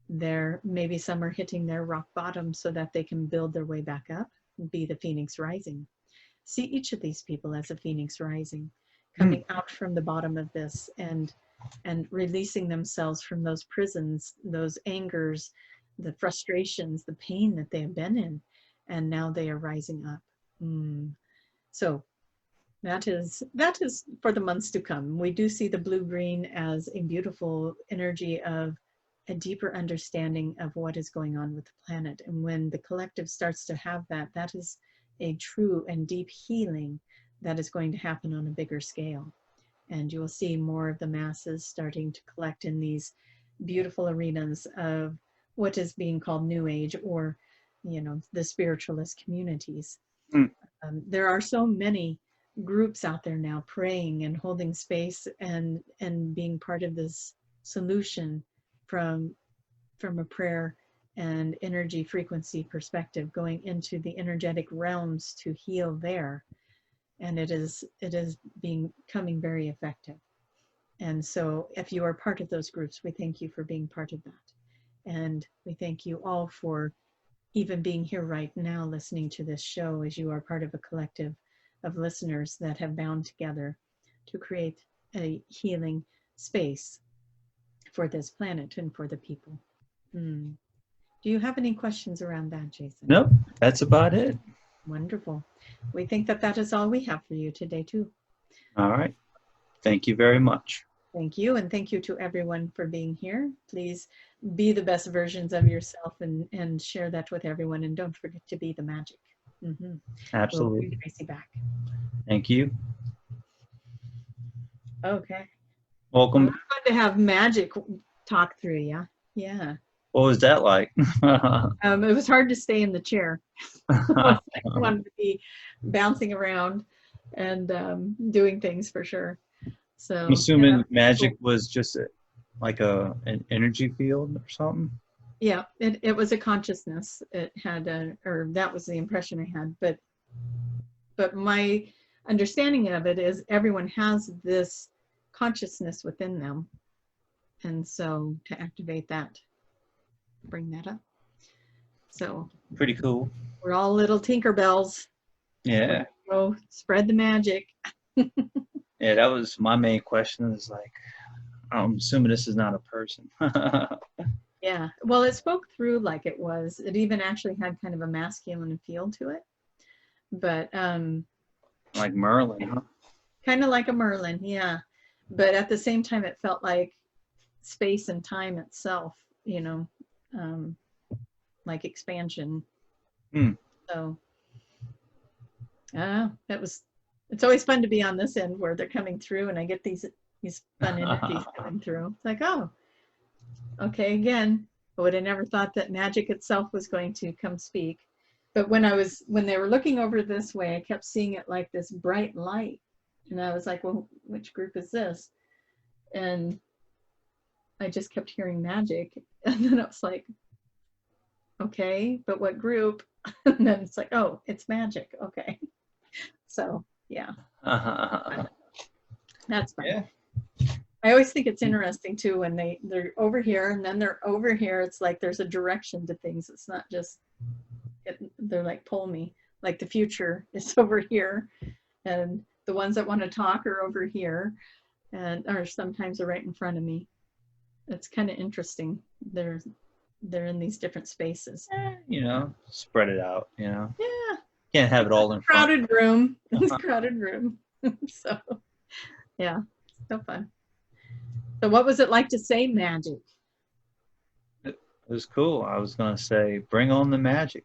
Maybe some are hitting their rock bottom so that they can build their way back up and be the phoenix rising. See each of these people as a phoenix rising, coming out from the bottom of this and releasing themselves from those prisons, those angers, the frustrations, the pain that they have been in, and now they are rising up. So that is for the months to come. We do see the blue-green as a beautiful energy of a deeper understanding of what is going on with the planet. And when the collective starts to have that, that is a true and deep healing that is going to happen on a bigger scale. And you will see more of the masses starting to collect in these beautiful arenas of what is being called New Age, or, you know, the spiritualist communities. There are so many groups out there now praying and holding space and being part of this solution from a prayer and energy frequency perspective, going into the energetic realms to heal there. And it is becoming very effective. And so if you are part of those groups, we thank you for being part of that. And we thank you all for even being here right now listening to this show, as you are part of a collective of listeners that have bound together to create a healing space for this planet and for the people. Do you have any questions around that, Jason? Nope, that's about it. Wonderful. We think that that is all we have for you today too. All right. Thank you very much. Thank you, and thank you to everyone for being here. Please be the best versions of yourself and share that with everyone, and don't forget to be the magic. Absolutely. We'll bring Tracie back. Thank you. Okay. Welcome. We're going to have magic talk through, yeah? Yeah. What was that like? It was hard to stay in the chair. I wanted to be bouncing around and doing things for sure. So I'm assuming yeah, magic cool. was just like an energy field or something? Yeah, it was a consciousness. It had or that was the impression I had. But my understanding of it is everyone has this consciousness within them. And so to activate that, bring that up. So Pretty cool. we're all little Tinkerbells. Yeah. Go spread the magic. Yeah, that was my main question. Is like, I'm assuming this is not a person. Yeah, well, it spoke through like it was. It even actually had kind of a masculine feel to it. But like Merlin, huh? kind of like a Merlin, yeah. But at the same time, it felt like space and time itself, you know, like expansion. So it's always fun to be on this end where they're coming through and I get these fun energies coming through. It's like, oh, okay, again, I would have never thought that magic itself was going to come speak. But when they were looking over this way, I kept seeing it like this bright light. And I was like, well, which group is this? And I just kept hearing magic. And then I was like, okay, but what group? And then it's like, oh, it's magic. Okay. So, yeah. That's fun. Yeah. I always think it's interesting too when they're over here and then they're over here. It's like there's a direction to things. It's not just, they're like, pull me. Like the future is over here. And the ones that want to talk are over here. Or sometimes they're right in front of me. It's kind of interesting. They're in these different spases. You know, spread it out, you know. Yeah. Can't have it all in front. Crowded room. It's a crowded room. So, yeah, so fun. So what was it like to say magic? It was cool. I was going to say, bring on the magic.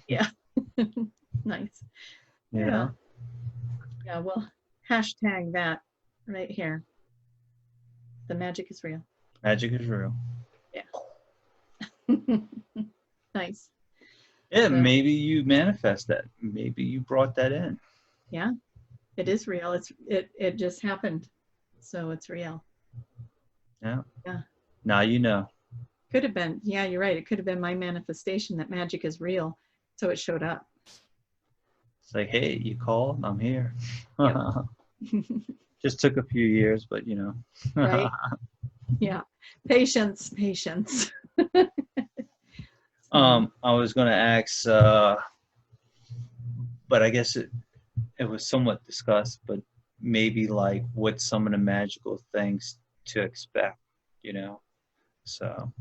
Yeah. Nice. Yeah. Yeah, well, hashtag that right here. The magic is real. Magic is real. Yeah. Nice. Yeah, so, maybe you manifest that. Maybe you brought that in. Yeah, it is real. It just happened. So it's real. Yeah. Yeah. Now you know. Could have been. Yeah, you're right. It could have been my manifestation that magic is real. So it showed up. It's like, hey, you called, I'm here. Yep. Just took a few years, but you know. Right. Yeah. Patience. I was going to ask, but I guess it was somewhat discussed, but maybe like what some of the magical things to expect, you know? So.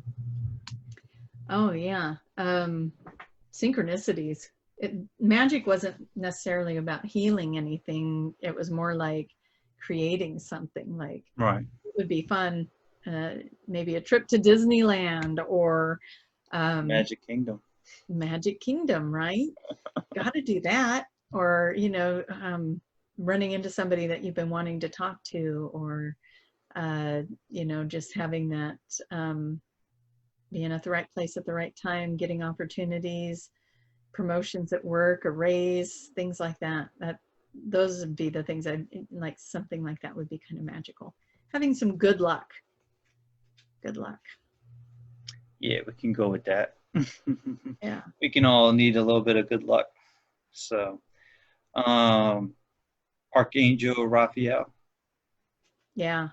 Oh yeah. Synchronicities. Magic wasn't necessarily about healing anything. It was more like creating something. Like, right. It would be fun. Maybe a trip to Disneyland or Magic Kingdom. Magic Kingdom, right? Got to do that. Or, you know, running into somebody that you've been wanting to talk to, or, you know, just having that, being at the right place at the right time, getting opportunities, promotions at work, a raise, things like that. Those would be the things I'd like. Something like that would be kind of magical. Having some good luck. Good luck. Yeah, we can go with that. Yeah. We can all need a little bit of good luck. So, Archangel Raphael. Yeah,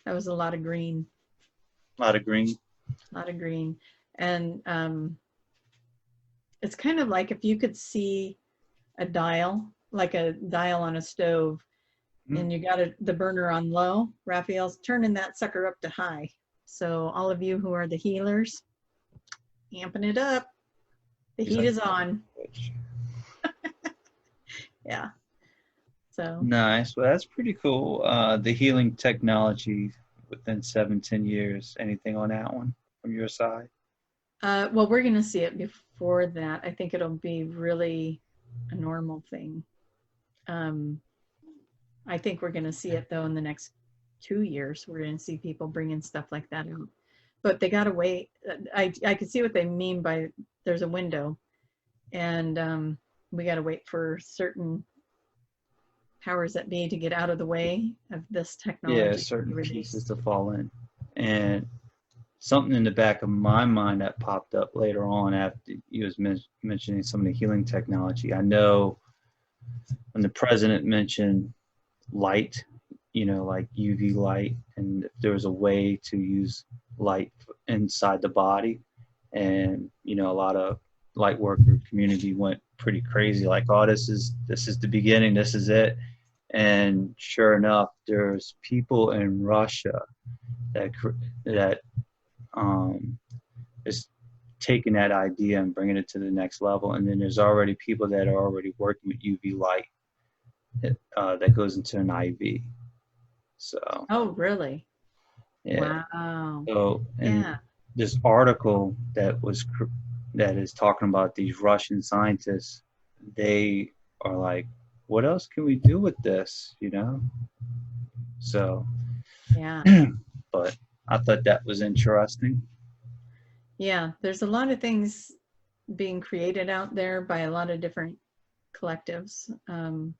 that was a lot of green. A lot of green. A lot of green. And it's kind of like if you could see a dial, like a dial on a stove, and you got the burner on low, Raphael's turning that sucker up to high. So all of you who are the healers, amping it up. The heat is on. Yeah. So nice. Well, that's pretty cool. The healing technology within 7-10 years. Anything on that one from your side? Well, we're going to see it before that. I think it'll be really a normal thing. I think we're going to see it though in the next 2 years. We're going to see people bringing stuff like that out, but they got to wait. I can see what they mean by there's a window, and we got to wait for certain powers that be to get out of the way of this technology. Yeah, certain pieces to fall in. And something in the back of my mind that popped up later on after you was mentioning some of the healing technology. I know when the president mentioned light, you know, like UV light, and if there was a way to use light inside the body, and you know, a lot of light worker community went pretty crazy, like, oh, this is the beginning, this is it. And sure enough, there's people in Russia that is taking that idea and bringing it to the next level. And then there's already people that are already working with UV light that goes into an IV. So. Oh, really? Yeah. Wow. So, and Yeah. this article that is talking about these Russian scientists, they are like, what else can we do with this? You know? So, Yeah. but I thought that was interesting. Yeah. There's a lot of things being created out there by a lot of different collectives, and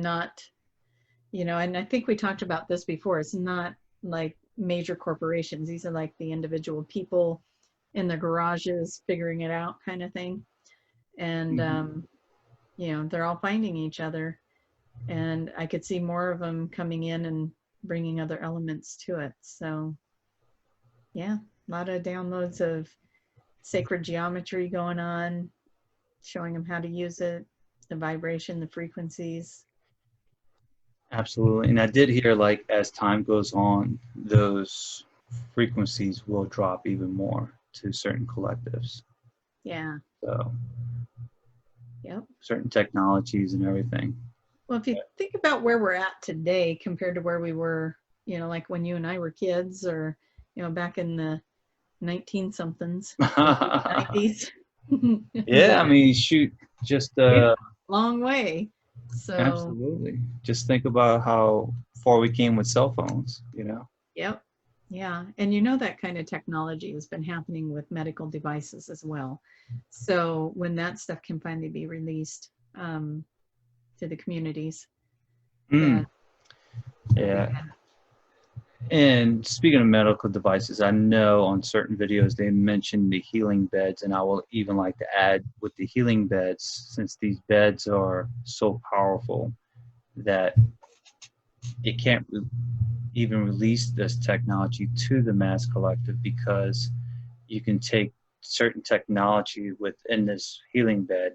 not, and I think we talked about this before. It's not like major corporations. These are like the individual people in their garages figuring it out kind of thing. And, they're all finding each other. And I could see more of them coming in and bringing other elements to it. So, yeah, a lot of downloads of sacred geometry going on, showing them how to use it, the vibration, the frequencies. Absolutely. And I did hear, like, as time goes on, those frequencies will drop even more to certain collectives. Yeah. So, Yep. certain technologies and everything. Well, if you think about where we're at today compared to where we were, like when you and I were kids, or, back in the 19-somethings, 90s. Yeah, I mean, shoot, just Long way. So, absolutely. Just think about how far we came with cell phones, you know? yep. Yeah. And that kind of technology has been happening with medical devices as well. So when that stuff can finally be released to the communities. Yeah. And speaking of medical devices, I know on certain videos they mention the healing beds, and I will even like to add with the healing beds, since these beds are so powerful that it can't even release this technology to the mass collective, because you can take certain technology within this healing bed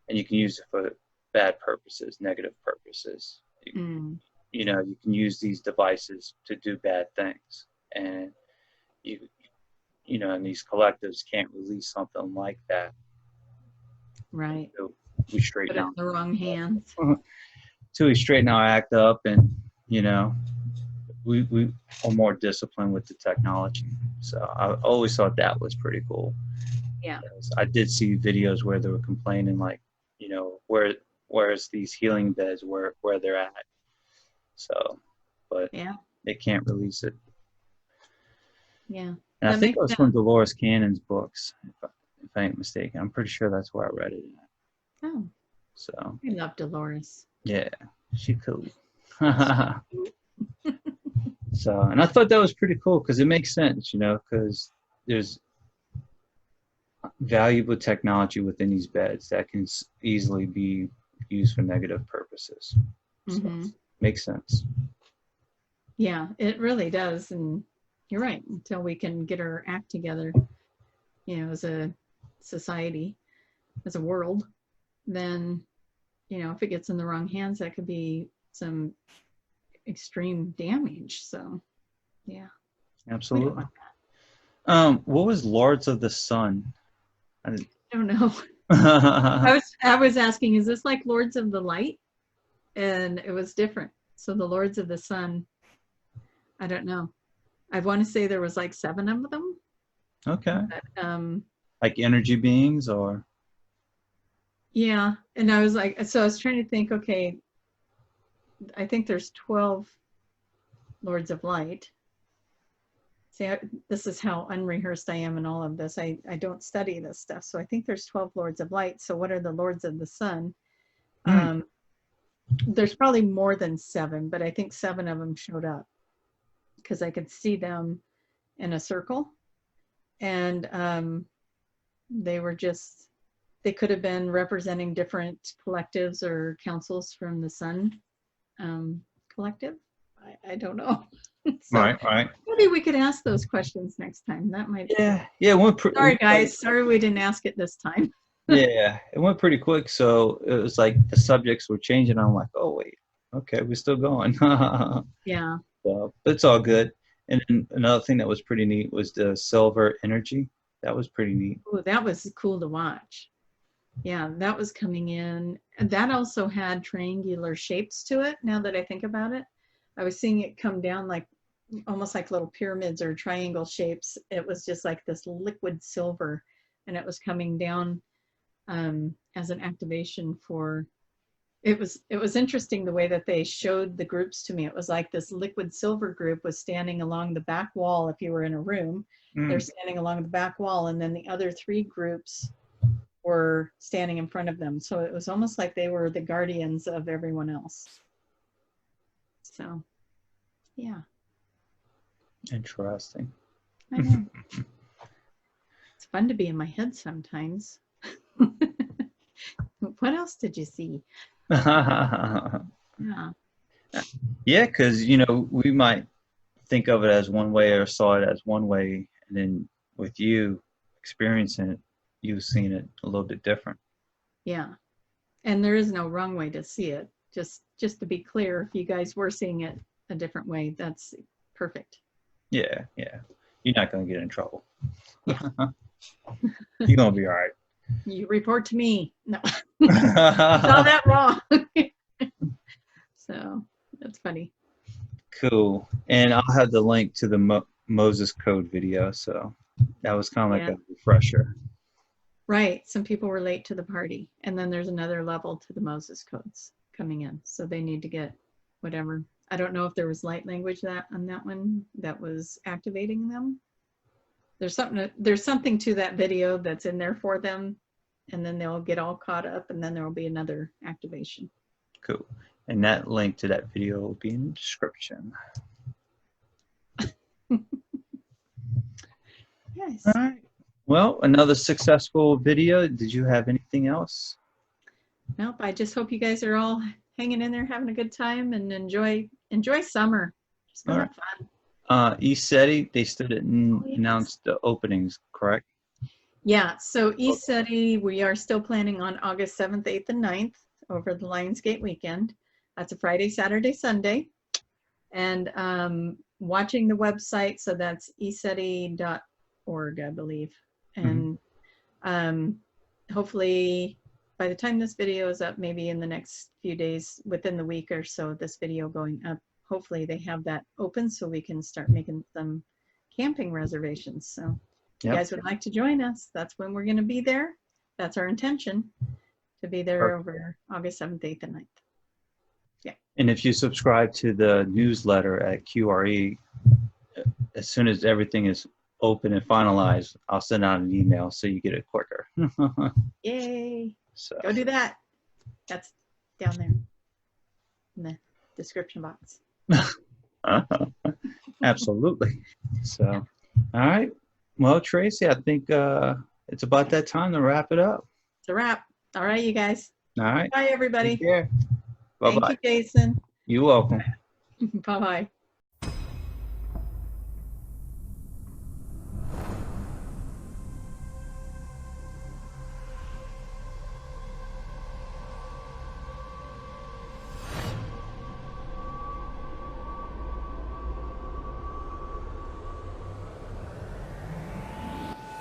and you can use it for bad purposes, negative purposes. You can use these devices to do bad things, and and these collectives can't release something like that. Right. So we straighten Put it out in the wrong hands. till we straighten our act up, and we are more disciplined with the technology. So I always thought that was pretty cool. Yeah. I did see videos where they were complaining, like, where's these healing beds where they're at. So, but Yeah. they can't release it. Yeah. And I think it was from Dolores Cannon's books, if I ain't mistaken. I'm pretty sure that's where I read it at. Oh. So. I love Dolores. Yeah, she cool. So, and I thought that was pretty cool because it makes sense, because there's valuable technology within these beds that can easily be used for negative purposes. So, makes sense. Yeah, it really does. And you're right. Until we can get our act together, as a society, as a world, then, if it gets in the wrong hands, that could be some extreme damage. So, yeah. Absolutely. What was Lords of the Sun? I don't know. I was asking, is this like Lords of the Light? And it was different. So the Lords of the Sun, I don't know. I want to say there was like 7 of them. Okay. But, like energy beings, or? Yeah. And I was like, so I was trying to think, okay, I think there's 12 Lords of Light. See, this is how unrehearsed I am in all of this. I don't study this stuff. So I think there's 12 Lords of Light. So what are the Lords of the Sun? There's probably more than 7, but I think 7 of them showed up because I could see them in a circle. And they could have been representing different collectives or councils from the Sun collective. I don't know. So right. Maybe we could ask those questions next time. That might. Yeah. Sorry, guys. Sorry we didn't ask it this time. Yeah, it went pretty quick. So it was like the subjects were changing. I'm like, oh wait, okay, we're still going. Yeah. So it's all good. And then another thing that was pretty neat was the silver energy. That was pretty neat. Oh, that was cool to watch. Yeah, that was coming in. And that also had triangular shapes to it. Now that I think about it, I was seeing it come down like almost like little pyramids or triangle shapes. It was just like this liquid silver, and it was coming down as an activation for. It was interesting the way that they showed the groups to me. It was like this liquid silver group was standing along the back wall. If you were in a room, they're standing along the back wall, and then the other three groups were standing in front of them. So it was almost like they were the guardians of everyone else. So, yeah. Interesting. I know. It's fun to be in my head sometimes. What else did you see? Yeah. Yeah, because we might think of it as one way or saw it as one way, and then with you experiencing it, you've seen it a little bit different. Yeah. And there is no wrong way to see it. Just to be clear, if you guys were seeing it a different way, that's perfect. Yeah. You're not going to get in trouble. Yeah. You're going to be all right. You report to me. No. Saw that wrong. So that's funny. Cool. And I'll have the link to the Moses Code video. So that was kind of like a refresher. Right. Some people were late to the party. And then there's another level to the Moses codes coming in. So they need to get whatever. I don't know if there was light language on that one that was activating them. There's something to that video that's in there for them. And then they'll get all caught up, and then there will be another activation. Cool. And that link to that video will be in the description. Yes. All right. Well, another successful video. Did you have anything else? Nope. I just hope you guys are all hanging in there, having a good time, and enjoy summer. Just gonna have fun. ECETI, they still didn't announce the openings, correct? Yeah, so ECETI, we are still planning on August 7th, 8th, and 9th over the Lionsgate weekend. That's a Friday, Saturday, Sunday. And watching the website, so that's eceti.org, I believe. And hopefully by the time this video is up, maybe in the next few days, within the week or so, this video going up, hopefully they have that open so we can start making some camping reservations. So if you guys would like to join us, that's when we're going to be there. That's our intention, to be there over August 7th, 8th, and 9th. Yeah. And if you subscribe to the newsletter at QRE, as soon as everything is open and finalized, I'll send out an email so you get it quicker. Yay. So. Go do that. That's down there in the description box. Absolutely. So, all right. Well, Tracie, I think it's about that time to wrap it up. It's a wrap. All right, you guys. All right. Bye, everybody. Take care. Bye-bye. Thank you, Jason. You're welcome. Bye-bye.